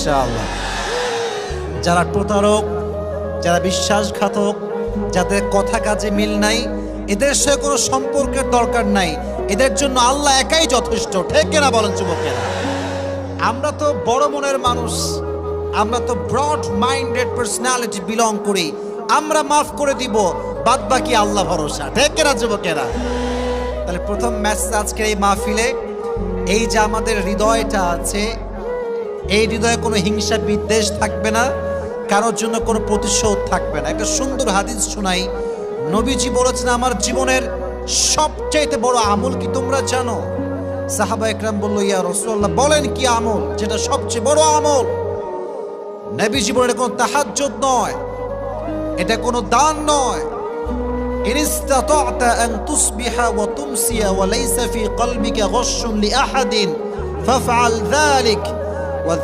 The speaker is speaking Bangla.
ইনশাআল্লাহ। যারা প্রতারক, যারা বিশ্বাসঘাতক, যাদের কথা কাজে মিল নাই, এদের সাথে কোনো সম্পর্কের দরকার নাই। এদের জন্য আল্লাহ একাই যথেষ্ট। ঠিক কিনা বলেন যুবকেরা? আমরা তো বড় মনের মানুষ, আমরা তো ব্রড মাইন্ডেড পার্সোনালিটি বিলং করি। আমরা মাফ করে দিব, বাদ বাকি আল্লাহ ভরসা। ঠিক কিনা যুবকেরা? তাহলে প্রথম মেসেজ আজকের এই মাহফিলে, এই যে আমাদের হৃদয়টা আছে, এই হৃদয়ে কোনো হিংসা বিদ্বেষ থাকবে না, কারোর জন্য কোনো প্রতিশোধ থাকবে না। একটা সুন্দর হাদিস শোনাই। নবীজি বলেছেন, আমার জীবনের সবচাইতে বড় আমল কি তোমরা জানো? সাহাবা একরাম বলল, ইয়া রাসূলুল্লাহ, বলেন কি আমল যেটা সবচেয়ে বড় আমল? নবীজি বলেন, এটা কোনো তাহাজ্জুদ নয়, এটা কোনো দান নয়। ইন ইসতাতা'তা আন তুসবিহা ওয়া তুমসিয়া ওয়া লাইসা ফি কলবিকা গশশুন লিআহাদিন ফাফআল যালিক ওয়া